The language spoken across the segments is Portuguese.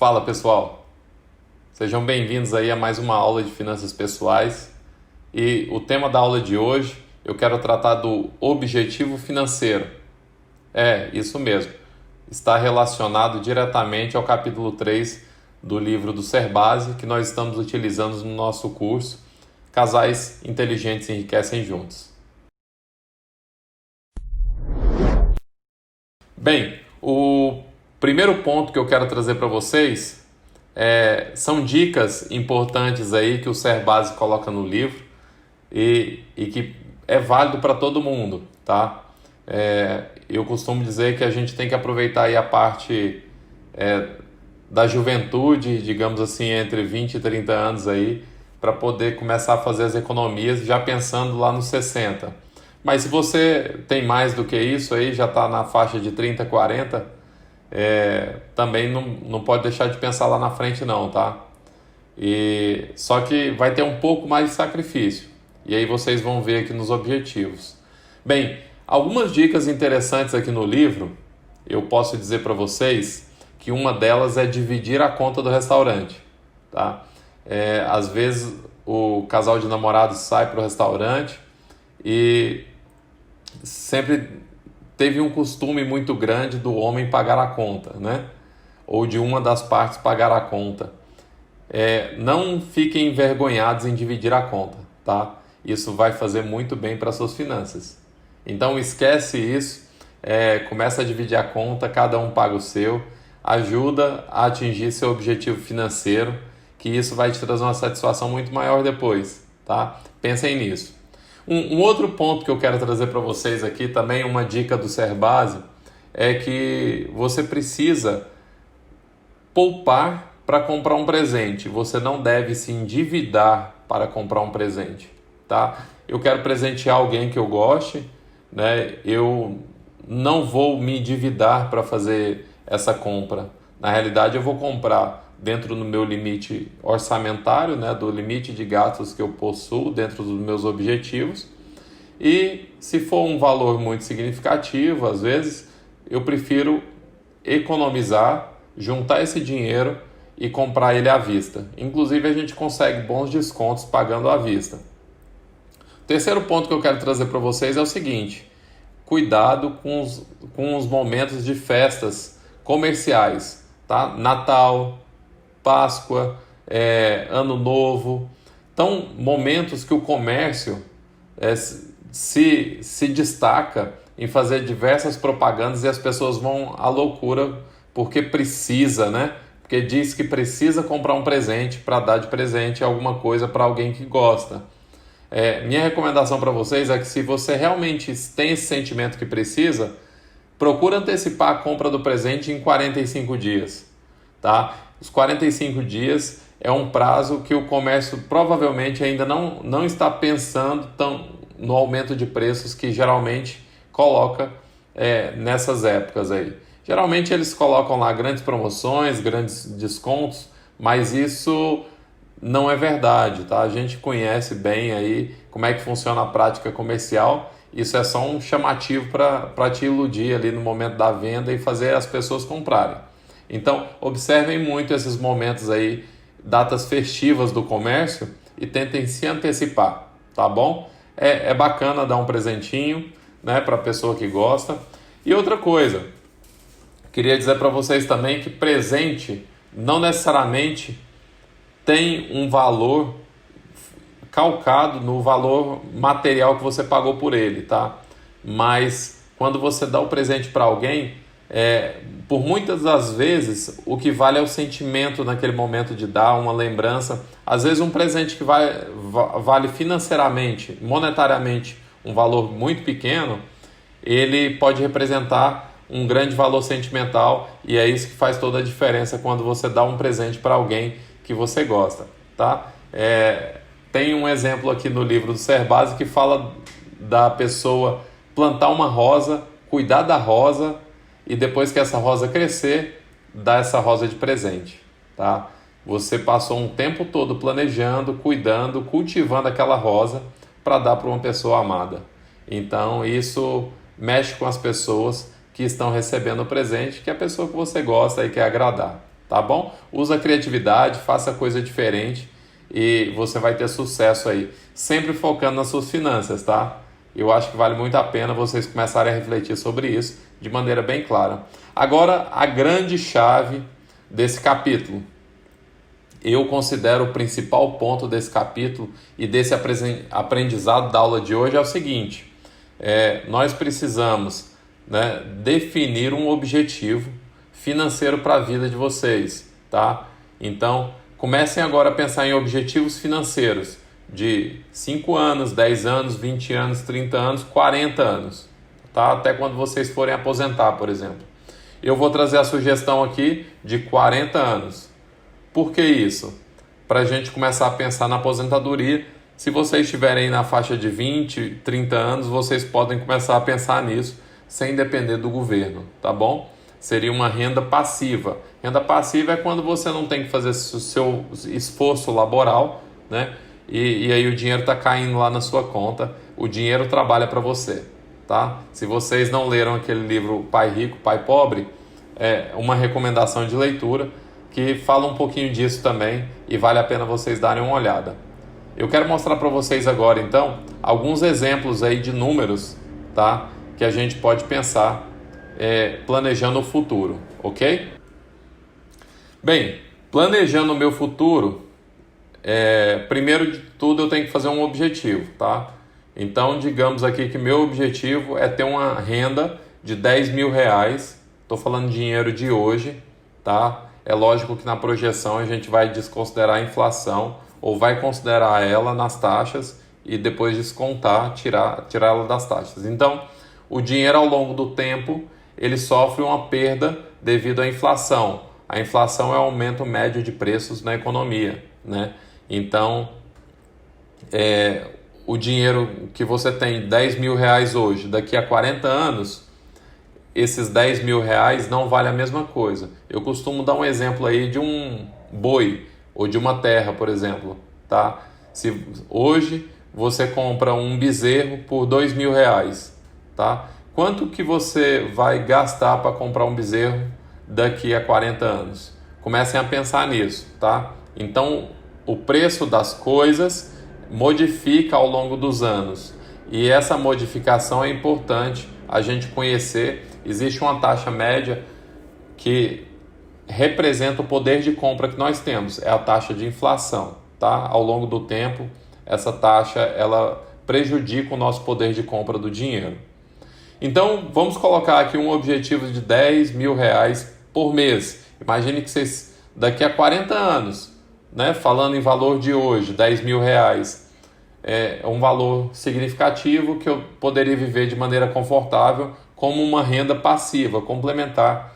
Fala pessoal, sejam bem-vindos aí a mais uma aula de finanças pessoais e o tema da aula de hoje eu quero tratar do objetivo financeiro. Isso mesmo, está relacionado diretamente ao capítulo 3 do livro do Serbase que nós estamos utilizando no nosso curso Casais Inteligentes Enriquecem Juntos. Bem, o primeiro ponto que eu quero trazer para vocês são dicas importantes aí que o Serbase coloca no livro e que é válido para todo mundo, tá? Eu costumo dizer que a gente tem que aproveitar aí a parte da juventude, digamos assim, entre 20 e 30 anos aí, para poder começar a fazer as economias já pensando lá nos 60. Mas se você tem mais do que isso aí, já está na faixa de 30, 40, também não pode deixar de pensar lá na frente não, tá? Só que vai ter um pouco mais de sacrifício. E aí vocês vão ver aqui nos objetivos. Bem, algumas dicas interessantes aqui no livro, eu posso dizer para vocês que uma delas é dividir a conta do restaurante, tá? Às vezes o casal de namorados sai para o restaurante e sempre teve um costume muito grande do homem pagar a conta, né? Ou de uma das partes pagar a conta. Não fiquem envergonhados em dividir a conta, tá? Isso vai fazer muito bem para suas finanças. Então esquece isso, começa a dividir a conta, cada um paga o seu, ajuda a atingir seu objetivo financeiro, que isso vai te trazer uma satisfação muito maior depois, tá? Pensem nisso. Um outro ponto que eu quero trazer para vocês aqui, também uma dica do Serbase, é que você precisa poupar para comprar um presente. Você não deve se endividar para comprar um presente, tá? Eu quero presentear alguém que eu goste, né? Eu não vou me endividar para fazer essa compra. Na realidade, eu vou comprar dentro do meu limite orçamentário, né, do limite de gastos que eu possuo dentro dos meus objetivos. E se for um valor muito significativo, às vezes, eu prefiro economizar, juntar esse dinheiro e comprar ele à vista. Inclusive, a gente consegue bons descontos pagando à vista. O terceiro ponto que eu quero trazer para vocês é o seguinte: cuidado com os momentos de festas comerciais, tá? Natal, Páscoa, Ano Novo. Então, momentos que o comércio se destaca em fazer diversas propagandas e as pessoas vão à loucura porque precisa, né? Porque diz que precisa comprar um presente para dar de presente alguma coisa para alguém que gosta. Minha recomendação para vocês é que se você realmente tem esse sentimento que precisa, procura antecipar a compra do presente em 45 dias, tá? Os 45 dias é um prazo que o comércio provavelmente ainda não está pensando no aumento de preços que geralmente coloca nessas épocas aí. Geralmente eles colocam lá grandes promoções, grandes descontos, mas isso não é verdade, tá? A gente conhece bem aí como é que funciona a prática comercial. Isso é só um chamativo para te iludir ali no momento da venda e fazer as pessoas comprarem. Então, observem muito esses momentos aí, datas festivas do comércio, e tentem se antecipar, tá bom? É bacana dar um presentinho, né, para a pessoa que gosta. E outra coisa, queria dizer para vocês também que presente não necessariamente tem um valor calcado no valor material que você pagou por ele, tá? Mas quando você dá o presente para alguém, por muitas das vezes o que vale é o sentimento naquele momento de dar, uma lembrança. Às vezes um presente que vale financeiramente, monetariamente, um valor muito pequeno, ele pode representar um grande valor sentimental, e é isso que faz toda a diferença quando você dá um presente para alguém que você gosta, tá? Tem um exemplo aqui no livro do Serbase que fala da pessoa plantar uma rosa, cuidar da rosa e depois que essa rosa crescer, dar essa rosa de presente, tá? Você passou um tempo todo planejando, cuidando, cultivando aquela rosa para dar para uma pessoa amada. Então isso mexe com as pessoas que estão recebendo o presente, que é a pessoa que você gosta e quer agradar, tá bom? Usa a criatividade, faça coisa diferente e você vai ter sucesso aí, sempre focando nas suas finanças, tá? Eu acho que vale muito a pena vocês começarem a refletir sobre isso de maneira bem clara. Agora, a grande chave desse capítulo. Eu considero o principal ponto desse capítulo e desse aprendizado da aula de hoje é o seguinte: nós precisamos, né, definir um objetivo financeiro para a vida de vocês, tá? Então, comecem agora a pensar em objetivos financeiros de 5 anos, 10 anos, 20 anos, 30 anos, 40 anos, tá? Até quando vocês forem aposentar, por exemplo. Eu vou trazer a sugestão aqui de 40 anos. Por que isso? Para a gente começar a pensar na aposentadoria. Se vocês estiverem na faixa de 20, 30 anos, vocês podem começar a pensar nisso sem depender do governo, tá bom? Seria uma renda passiva. Renda passiva é quando você não tem que fazer o seu esforço laboral, né? E aí o dinheiro está caindo lá na sua conta. O dinheiro trabalha para você, tá? Se vocês não leram aquele livro Pai Rico, Pai Pobre, é uma recomendação de leitura que fala um pouquinho disso também e vale a pena vocês darem uma olhada. Eu quero mostrar para vocês agora, então, alguns exemplos aí de números, tá? Que a gente pode pensar planejando o futuro, ok? Bem, planejando o meu futuro, primeiro de tudo eu tenho que fazer um objetivo, tá? Então, digamos aqui que meu objetivo é ter uma renda de 10 mil reais, estou falando dinheiro de hoje, tá? É lógico que na projeção a gente vai desconsiderar a inflação ou vai considerar ela nas taxas e depois descontar, tirá-la das taxas. Então, o dinheiro ao longo do tempo, ele sofre uma perda devido à inflação. A inflação é o aumento médio de preços na economia, né? Então, o dinheiro que você tem, 10 mil reais hoje, daqui a 40 anos, esses 10 mil reais não vale a mesma coisa. Eu costumo dar um exemplo aí de um boi ou de uma terra, por exemplo, tá? Se hoje você compra um bezerro por 2 mil reais, tá? Quanto que você vai gastar para comprar um bezerro daqui a 40 anos? Comecem a pensar nisso, tá? Então, o preço das coisas modifica ao longo dos anos. E essa modificação é importante a gente conhecer. Existe uma taxa média que representa o poder de compra que nós temos. É a taxa de inflação, tá? Ao longo do tempo, essa taxa ela prejudica o nosso poder de compra do dinheiro. Então, vamos colocar aqui um objetivo de 10 mil reais por mês. Imagine que vocês, daqui a 40 anos, né, falando em valor de hoje, 10 mil reais, é um valor significativo que eu poderia viver de maneira confortável como uma renda passiva, complementar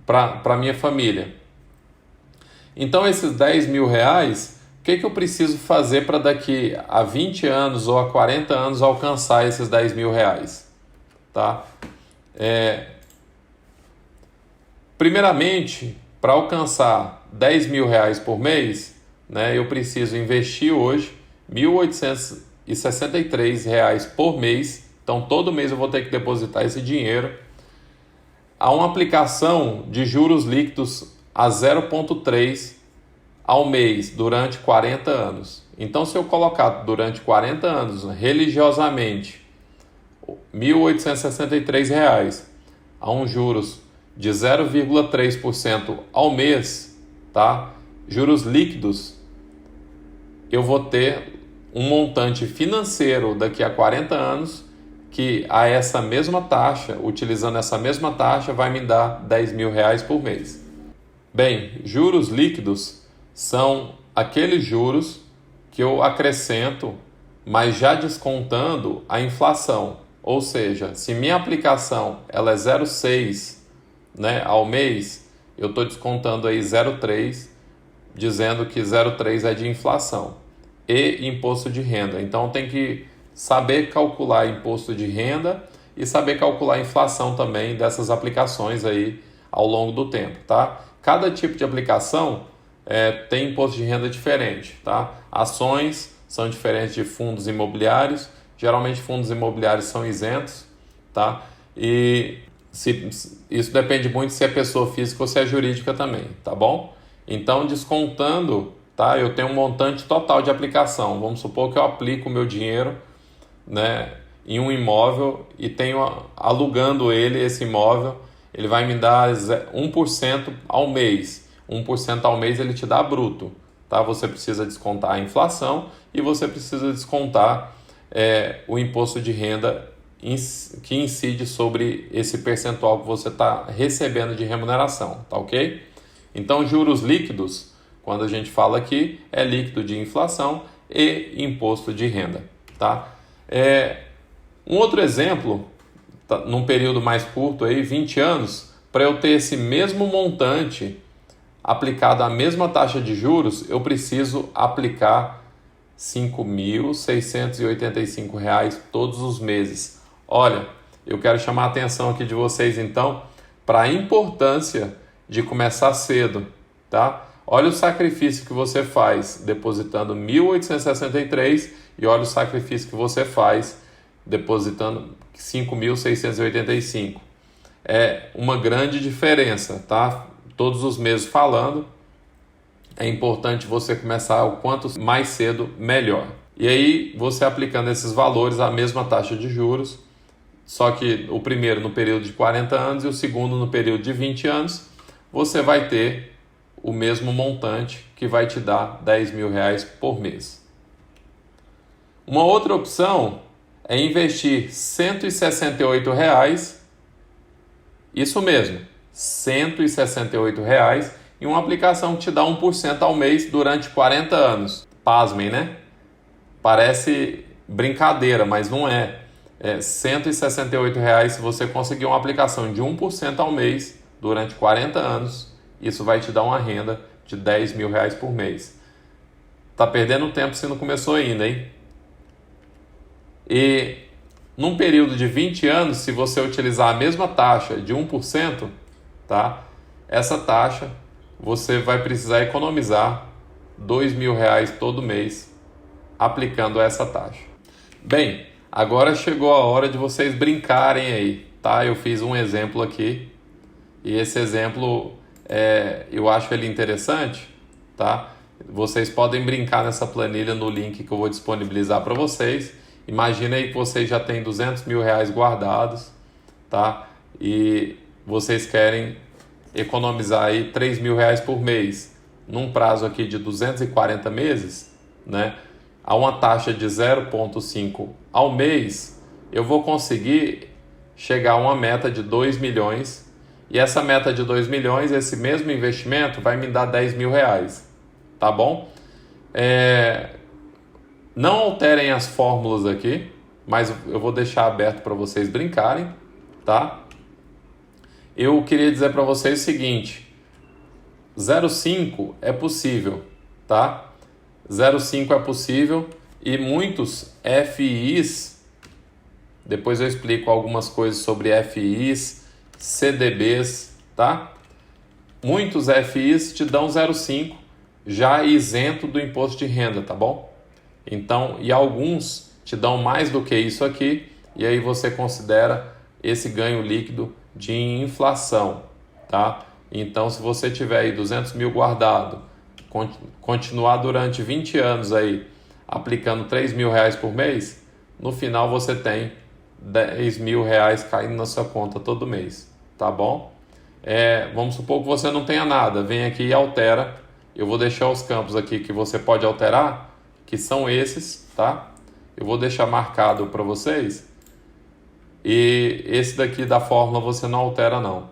para a minha família. Então, esses 10 mil reais, o que eu preciso fazer para daqui a 20 anos ou a 40 anos alcançar esses 10 mil reais? Tá? Primeiramente, para alcançar 10 mil reais por mês, né, eu preciso investir hoje R$ 1.863 por mês. Então, todo mês eu vou ter que depositar esse dinheiro. Há uma aplicação de juros líquidos a 0,3 ao mês durante 40 anos. Então, se eu colocar durante 40 anos, religiosamente, R$ 1.863 a um juros de 0,3% ao mês, tá? Juros líquidos, eu vou ter um montante financeiro daqui a 40 anos que a essa mesma taxa, utilizando essa mesma taxa, vai me dar 10 mil reais por mês. Bem, juros líquidos são aqueles juros que eu acrescento, mas já descontando a inflação. Ou seja, se minha aplicação ela é 0,6, né, ao mês, eu estou descontando aí 0,3, dizendo que 0,3 é de inflação e imposto de renda. Então tem que saber calcular imposto de renda e saber calcular a inflação também dessas aplicações aí ao longo do tempo, tá? Cada tipo de aplicação tem imposto de renda diferente, tá? Ações são diferentes de fundos imobiliários. Geralmente fundos imobiliários são isentos, tá? E Isso depende muito se é pessoa física ou se é jurídica também, tá bom? Então, descontando, tá? Eu tenho um montante total de aplicação. Vamos supor que eu aplico o meu dinheiro, né, em um imóvel e tenho alugando esse imóvel, ele vai me dar 1% ao mês. 1% ao mês ele te dá bruto, tá? Você precisa descontar a inflação e você precisa descontar o imposto de renda que incide sobre esse percentual que você está recebendo de remuneração, tá ok? Então, juros líquidos, quando a gente fala aqui, é líquido de inflação e imposto de renda, tá? Um outro exemplo, tá, num período mais curto, aí, 20 anos, para eu ter esse mesmo montante aplicado à mesma taxa de juros, eu preciso aplicar R$ 5.685 todos os meses. Olha, eu quero chamar a atenção aqui de vocês, então, para a importância de começar cedo, tá? Olha o sacrifício que você faz depositando 1.863 e olha o sacrifício que você faz depositando 5.685. É uma grande diferença, tá? Todos os meses falando, é importante você começar o quanto mais cedo, melhor. E aí, você aplicando esses valores à mesma taxa de juros, só que o primeiro no período de 40 anos e o segundo no período de 20 anos, você vai ter o mesmo montante que vai te dar R$ 10.000 por mês. Uma outra opção é investir R$ 168, isso mesmo, R$ 168 em uma aplicação que te dá 1% ao mês durante 40 anos. Pasmem, né? Parece brincadeira, mas não é. É R$ 168 se você conseguir uma aplicação de 1% ao mês durante 40 anos, isso vai te dar uma renda de R$ 10.000 por mês. Tá perdendo tempo se não começou ainda, hein? E num período de 20 anos, se você utilizar a mesma taxa de 1%, tá? Essa taxa você vai precisar economizar R$ 2.000 todo mês aplicando essa taxa. Bem, agora chegou a hora de vocês brincarem aí, tá? Eu fiz um exemplo aqui e esse exemplo eu acho ele interessante, tá? Vocês podem brincar nessa planilha no link que eu vou disponibilizar para vocês. Imagina aí que vocês já têm R$ 200.000 guardados, tá? E vocês querem economizar aí R$ 3.000 por mês, num prazo aqui de 240 meses, né? A uma taxa de 0,5 ao mês, eu vou conseguir chegar a uma meta de 2 milhões. E essa meta de 2 milhões, esse mesmo investimento vai me dar R$ 10.000, tá bom? Não alterem as fórmulas aqui, mas eu vou deixar aberto para vocês brincarem, tá? Eu queria dizer para vocês o seguinte, 0,5 é possível, tá? 0,5 é possível e muitos FIs, depois eu explico algumas coisas sobre FIs, CDBs, tá? Muitos FIs te dão 0,5 já isento do imposto de renda, tá bom? Então, e alguns te dão mais do que isso aqui, e aí você considera esse ganho líquido de inflação, tá? Então, se você tiver aí 200 mil guardado, continuar durante 20 anos aí aplicando R$ 3.000 por mês, no final você tem R$ 10.000 caindo na sua conta todo mês, tá bom? Vamos supor que você não tenha nada, vem aqui e altera. Eu vou deixar os campos aqui que você pode alterar, que são esses, tá? Eu vou deixar marcado para vocês. E esse daqui da fórmula você não altera não.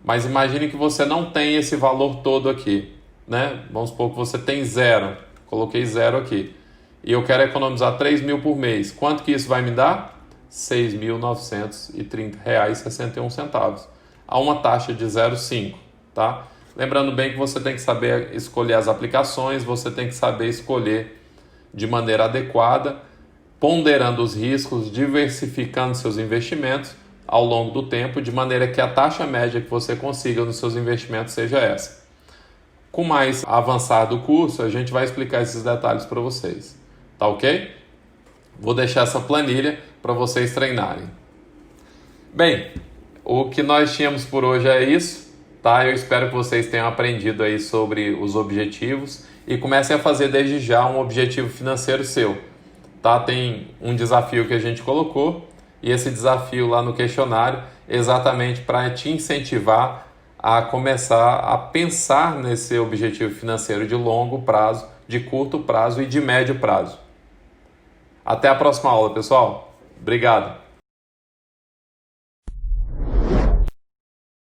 Mas imagine que você não tem esse valor todo aqui, né? Vamos supor que você tem zero. Coloquei zero aqui. E eu quero economizar 3.000 por mês. Quanto que isso vai me dar? R$ 6.930,61 a uma taxa de 0,5, tá? Lembrando bem que você tem que saber escolher as aplicações, você tem que saber escolher de maneira adequada, ponderando os riscos, diversificando seus investimentos ao longo do tempo, de maneira que a taxa média que você consiga nos seus investimentos seja essa. Com mais avançar do curso, a gente vai explicar esses detalhes para vocês, tá ok? Vou deixar essa planilha para vocês treinarem. Bem, O que nós tínhamos por hoje é isso, tá? Eu espero que vocês tenham aprendido aí sobre os objetivos e comecem a fazer desde já um objetivo financeiro seu, tá? Tem um desafio que a gente colocou e esse desafio lá no questionário é exatamente para te incentivar a começar a pensar nesse objetivo financeiro de longo prazo, de curto prazo e de médio prazo. Até a próxima aula, pessoal. Obrigado.